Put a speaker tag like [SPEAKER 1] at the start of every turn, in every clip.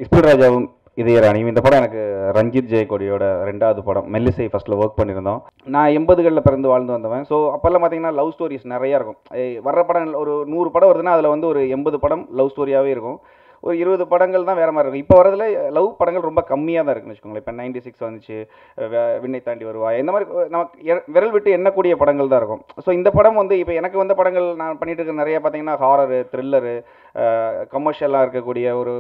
[SPEAKER 1] இஸ்பில் ராஜாவும் இதயராணியும் இந்த படம் எனக்கு ரஞ்சித் ஜெயக்கொடியோட 2வது படம். மெல்லிசை ஃபஸ்ட்டில் ஒர்க் பண்ணியிருந்தோம். நான் 80களில் பிறந்து வாழ்ந்து வந்தவன். ஸோ அப்போல்லாம் பார்த்தீங்கன்னா லவ் ஸ்டோரிஸ் நிறையா இருக்கும். வர்ற படம் ஒரு 100 படம் வருதுன்னா அதில் வந்து ஒரு 80 படம் லவ் ஸ்டோரியாகவே இருக்கும். ஒரு 20 படங்கள் தான் வேறு மாதிரி இருக்கும். இப்போ வரதுல லவ் படங்கள் ரொம்ப கம்மியாக தான் இருக்குன்னு வச்சுக்கோங்களேன். இப்போ 96 வந்துச்சு, விண்ணை தாண்டி வருவா, இந்த மாதிரி நமக்கு விரல் விட்டு எண்ணக்கூடிய படங்கள் தான் இருக்கும். ஸோ இந்த படம் வந்து இப்போ எனக்கு வந்த படங்கள் நான் பண்ணிட்டு இருக்க நிறைய பார்த்தீங்கன்னா ஹாரரு, த்ரில்லரு, கமர்ஷியலாக இருக்கக்கூடிய ஒரு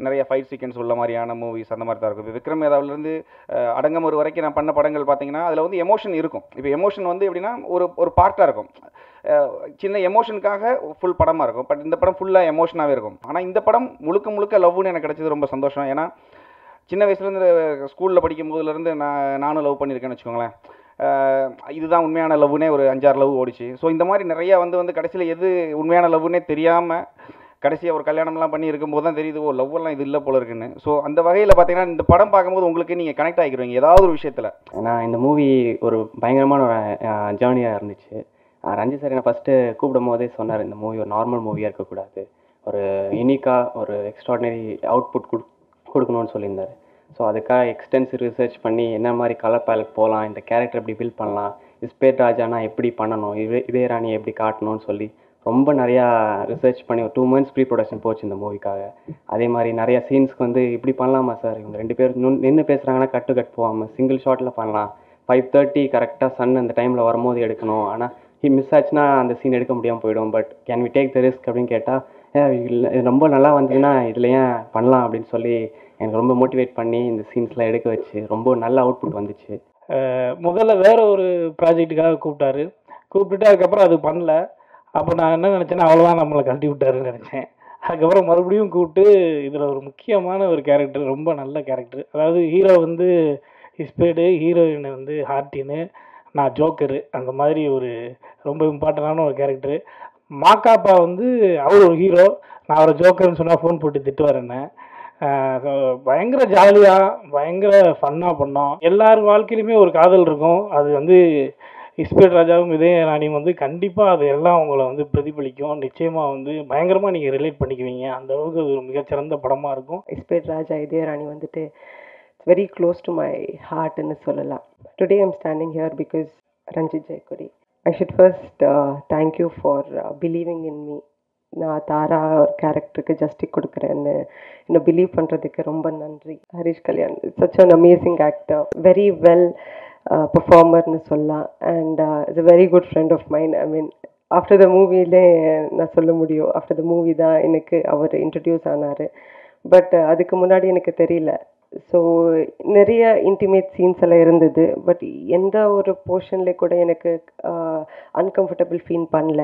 [SPEAKER 1] நிறைய ஃபைட் சீக்வன்ஸ் உள்ள மாதிரியான மூவிஸ் அந்த மாதிரி தான் இருக்கும். இப்போ விக்ரம் வேதாவிலேருந்து அடங்கம் ஒரு வரைக்கும் நான் பண்ண படங்கள் பார்த்தீங்கன்னா அதில் வந்து எமோஷன் இருக்கும். இப்போ எமோஷன் வந்து எப்படின்னா ஒரு பார்ட்டாக இருக்கும். சின்ன எமோஷனுக்காக ஃபுல் படமாக இருக்கும். பட் இந்த படம் ஃபுல்லாக எமோஷனாகவே இருக்கும். ஆனால் இந்த படம் முழுக்க முழுக்க லவ்னு எனக்கு கிடைச்சது ரொம்ப சந்தோஷம். ஏன்னா சின்ன வயசுலேருந்து ஸ்கூலில் படிக்கும் போதுலேருந்து நானும் லவ் பண்ணியிருக்கேன்னு வச்சுக்கோங்களேன். இதுதான் உண்மையான லவ்னே ஒரு 5-6 லவ் ஓடிச்சு. ஸோ இந்த மாதிரி நிறையா வந்து கடைசியில் எது உண்மையான லவ்னே தெரியாமல் கடைசியாக ஒரு கல்யாணம்லாம் பண்ணி இருக்கும்போது தான் தெரியுது, ஓ லவ்வெல்லாம் இது இல்லை போல இருக்குன்னு. ஸோ அந்த வகையில் பார்த்தீங்கன்னா இந்த படம் பார்க்கும்போது உங்களுக்கு நீங்கள் கனெக்ட் ஆகிக்கிறீங்க ஏதாவது ஒரு விஷயத்தில்.
[SPEAKER 2] ஏன்னா இந்த மூவி ஒரு பயங்கரமான ஒரு ஜேர்னியாக இருந்துச்சு. ரஞ்சித் சார் என்னை ஃபஸ்ட்டு கூப்பிடும் போதே சொன்னார், இந்த மூவி ஒரு நார்மல் மூவியாக இருக்கக்கூடாது, ஒரு யூனிக்காக ஒரு எக்ஸ்ட்ராடினரி அவுட்புட் கொடுக்கணும்னு சொல்லியிருந்தார். ஸோ அதுக்காக எக்ஸ்டென்சிவ் ரிசர்ச் பண்ணி என்ன மாதிரி கலர் பேலட் போகலாம், இந்த கேரக்டர் எப்படி பில்ட் பண்ணலாம், இஸ்பேட் ராஜானா எப்படி பண்ணணும், இதயராணி எப்படி காட்டணும்னு சொல்லி ரொம்ப நிறையா ரிசர்ச் பண்ணி ஒரு 2 months ப்ரீ ப்ரொடக்ஷன் போச்சு இந்த மூவிக்காக. அதே மாதிரி நிறையா சீன்ஸ்க்கு வந்து இப்படி பண்ணலாமா சார், இவங்க 2 பேர் நின்று பேசுகிறாங்கன்னா கட் போகாமல் சிங்கிள் ஷாட்டில் பண்ணலாம், 5:30 கரெக்டாக சன் அந்த டைமில் வரும்போது எடுக்கணும், ஆனால் மிஸ் ஆச்சுன்னா அந்த சீன் எடுக்க முடியாமல் போயிடும், but can we take the risk அப்படின்னு கேட்டால், இல்லை ரொம்ப நல்லா வந்ததுன்னா இதில் ஏன் பண்ணலாம் அப்படின்னு சொல்லி எனக்கு ரொம்ப மோட்டிவேட் பண்ணி இந்த சீன்ஸ்லாம் எடுக்க வச்சு ரொம்ப நல்ல அவுட்புட் வந்துச்சு.
[SPEAKER 3] முதல்ல வேற ஒரு ப்ராஜெக்ட்டுக்காக கூப்பிட்டுட்டு அதுக்கப்புறம் அது பண்ணல. அப்போ நான் என்ன நினச்சேன்னா அவ்வளோதான் நம்மளை கழட்டி விட்டாருன்னு நினச்சேன். அதுக்கப்புறம் மறுபடியும் கூப்பிட்டு இதில் ஒரு முக்கியமான ஒரு கேரக்டர், ரொம்ப நல்ல கேரக்டர். அதாவது ஹீரோ வந்து இஸ்பேடு, ஹீரோயின் வந்து ஹார்டின்னு, நான் ஜோக்கரு, அந்த மாதிரி ஒரு ரொம்ப இம்பார்ட்டண்டான ஒரு கேரக்டரு. மாக்காப்பா வந்து அவர் ஒரு ஹீரோ, நான் அவரை ஜோக்கர்னு சொன்னால் ஃபோன் போட்டு திட்டுவார் என்ன. பயங்கர ஜாலியாக பயங்கர ஃபன்னாக பண்ணோம். எல்லார் வாழ்க்கையிலுமே ஒரு காதல் இருக்கும். அது வந்து இஸ்பேட் ராஜாவும் இதயராணியும் வந்து கண்டிப்பாக அது எல்லாம் உங்களை வந்து பிரதிபலிக்கும். நிச்சயமாக வந்து பயங்கரமாக நீங்கள் ரிலேட் பண்ணிக்குவீங்க. அந்த அளவுக்கு அது ஒரு மிகச்சிறந்த படமாக இருக்கும்.
[SPEAKER 4] இஸ்பேட் ராஜா இதயராணி வந்துட்டு it's very close to my ஹார்ட்னு சொல்லலாம். Today I'm standing here because Ranjith Jayakodi. I should first thank you for believing in me. நான் தாரா கேரக்டருக்கு ஜஸ்டிஸ் கொடுக்குறேன்னு இன்னும் பிலீவ் பண்ணுறதுக்கு ரொம்ப நன்றி. Harish Kalyan such an amazing actor, very well பெர்ஃபார்மர்னு சொல்லலாம். And it's a very good friend of mind. I mean after the மூவிலே நான் சொல்ல முடியும், ஆஃப்டர் த மூவி தான் எனக்கு அவர் இன்ட்ரடியூஸ் ஆனார். பட் அதுக்கு முன்னாடி எனக்கு தெரியல. ஸோ நிறைய இன்டிமேட் சீன்ஸ் எல்லாம் இருந்தது. பட் எந்த ஒரு போர்ஷன்ல கூட எனக்கு அன்கம்ஃபர்டபுள் ஃபீல் பண்ணல.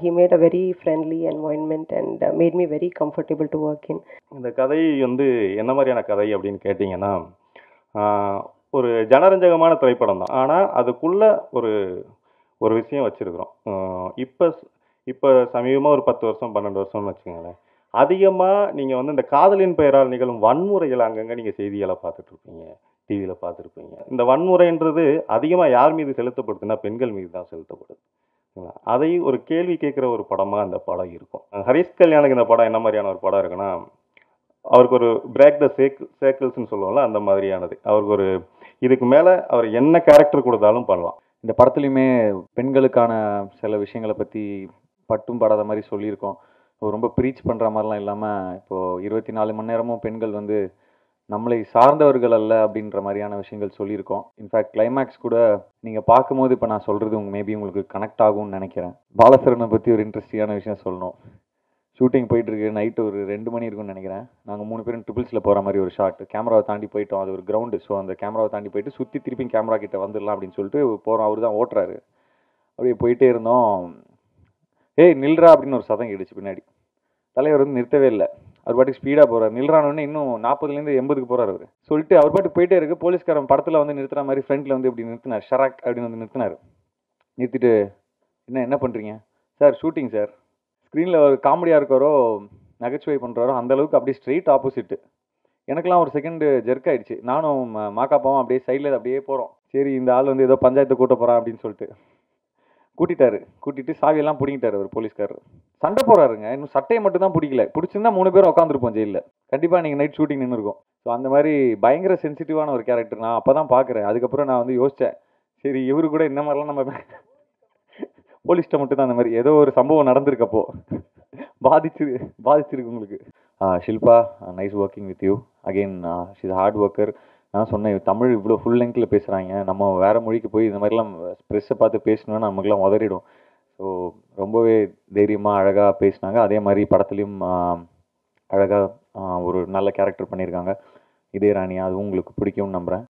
[SPEAKER 4] He made a very friendly environment and made me very comfortable to work in.
[SPEAKER 5] இந்த கதை வந்து என்ன மாதிரியான கதை அப்படின்னு கேட்டிங்கன்னா, ஒரு ஜனரஞ்சகமான திரைப்படம் தான். ஆனால் அதுக்குள்ள ஒரு ஒரு விஷயம் வச்சுருக்குறோம். இப்போ சமீபமாக ஒரு 10 வருஷம் 12 வருஷம்னு வச்சுக்கோங்களேன், அதிகமாக நீங்கள் வந்து இந்த காதலின் பெயரால் நிகழும் வன்முறைகள் அங்கங்கே நீங்கள் செய்திகளை பார்த்துட்ருப்பீங்க, டிவியில் பார்த்துருப்பீங்க. இந்த வன்முறைன்றது அதிகமாக யார் மீது செலுத்தப்படுதுன்னா பெண்கள் மீது தான் செலுத்தப்படுது. அதை ஒரு கேள்வி கேட்குற ஒரு படமாக அந்த படம் இருக்கும். ஹரிஷ் கல்யாணுக்கு இந்த படம் என்ன மாதிரியான ஒரு படம் இருக்குன்னா, அவருக்கு ஒரு பிரேக் த சேக்கிள்ஸ்ன்னு சொல்லுவோம்ல, அந்த மாதிரியானது. அவருக்கு ஒரு இதுக்கு மேலே அவர் என்ன கேரக்டர் கொடுத்தாலும் பண்ணலாம்.
[SPEAKER 1] இந்த படத்துலையுமே பெண்களுக்கான சில விஷயங்களை பற்றி பட்டும் படாத மாதிரி சொல்லியிருக்கோம். ரொம்ப ப்ரீச் பண்ணுற மாதிரிலாம் இல்லாமல், இப்போது 24 மணி நேரமும் பெண்கள் வந்து நம்மளை சார்ந்தவர்கள் அல்ல அப்படின்ற மாதிரியான விஷயங்கள் சொல்லியிருக்கோம். இன்ஃபேக்ட் கிளைமேக்ஸ் கூட நீங்கள் பார்க்கும்போது இப்போ நான் சொல்கிறது மேபி உங்களுக்கு கனெக்ட் ஆகும்னு நினைக்கிறேன். பாலசரனை பற்றி ஒரு இன்ட்ரெஸ்டிங்கான விஷயம் சொல்லணும். ஷூட்டிங் போயிட்டுருக்கு, நைட்டு ஒரு 2 மணி இருக்கும்னு நினைக்கிறேன். நாங்கள் 3 பேரும் ட்ரிபிள்ஸில் போகிற மாதிரி ஒரு ஷாட், கேமராவை தாண்டி போயிட்டோம். அது ஒரு கிரவுண்டு. ஸோ அந்த கேமராவை தாண்டி போயிட்டு சுற்றி திருப்பி கேமரா கிட்ட வந்துடலாம் அப்படின்னு சொல்லிட்டு போகிறோம். அவர் தான் ஓட்டுறாரு. அப்படியே போயிட்டே இருந்தோம். ஏய் நில்றா அப்படின்னு ஒரு சதம் கேட்டுச்சு பின்னாடி. தலைவர் வந்து நிறுத்தவே இல்லை. அவர் பாட்டுக்கு ஸ்பீடாக போகிறார். நில்றானோடனே இன்னும் 40லேருந்து 80க்கு போகிறார் அவர். சொல்லிட்டு அவர் பாட்டுக்கு போயிட்டே இருக்குது. போலீஸ்காரன் படத்தில் வந்து நிறுத்துற மாதிரி ஃப்ரண்ட்டில் வந்து இப்படி நிறுத்தினார். ஷராக் அப்படின்னு வந்து நிறுத்தினார். நிறுத்திட்டு என்ன பண்ணுறீங்க சார்? Shooting sir. ஸ்க்ரீனில் ஒரு காமெடியாக இருக்காரோ நகைச்சுவை பண்ணுறாரோ அந்தளவுக்கு அப்படியே ஸ்ட்ரெயிட் ஆப்போசிட்டு. எனக்கெல்லாம் ஒரு செகண்டு ஜெர்க் ஆகிடுச்சு. நானும் மாக்காப்பாவும் அப்படியே சைடில் அப்படியே போகிறோம். சரி இந்த ஆள் வந்து ஏதோ பஞ்சாயத்து கூட்ட போகிறான் அப்படின்னு சொல்லிட்டு
[SPEAKER 6] கூட்டிட்டு சாவியெல்லாம் பிடிங்கிட்டாரு ஒரு போலீஸ்காரர். சண்டை போறாருங்க, இன்னும் சட்டையை மட்டும் தான் பிடிக்கல. பிடிச்சிருந்தா 3 பேரும் உட்காந்துருப்போம் ஜெயிலில். கண்டிப்பாக நீங்கள் நைட் ஷூட்டிங் நின்று இருக்கும். ஸோ அந்த மாதிரி பயங்கர சென்சிட்டிவான ஒரு கேரக்டர். நான் அப்போ தான் பார்க்குறேன். அதுக்கப்புறம் நான் வந்து யோசித்தேன், சரி இவரு கூட இந்த மாதிரிலாம் நம்ம போலீஸ்கிட்ட மட்டும் தான் அந்த மாதிரி ஏதோ ஒரு சம்பவம் நடந்திருக்கப்போ பாதிச்சிருக்கு உங்களுக்கு. Shilpa, nice working with you again. She's hard worker. நான் சொன்னேன், தமிழ் இவ்வளோ ஃபுல் லெங்கில் பேசுகிறாங்க, நம்ம வேறு மொழிக்கு போய் இந்த மாதிரிலாம் ப்ரெஸ்ஸை பார்த்து பேசணுன்னா நமக்குலாம் உதறிடும். ஸோ ரொம்பவே தைரியமாக அழகாக பேசினாங்க. அதே மாதிரி படத்துலையும் அழகாக ஒரு நல்ல கேரக்டர் பண்ணியிருக்காங்க. இதே ராணி, அதுவும் உங்களுக்கு பிடிக்கும்னு நம்புகிறேன்.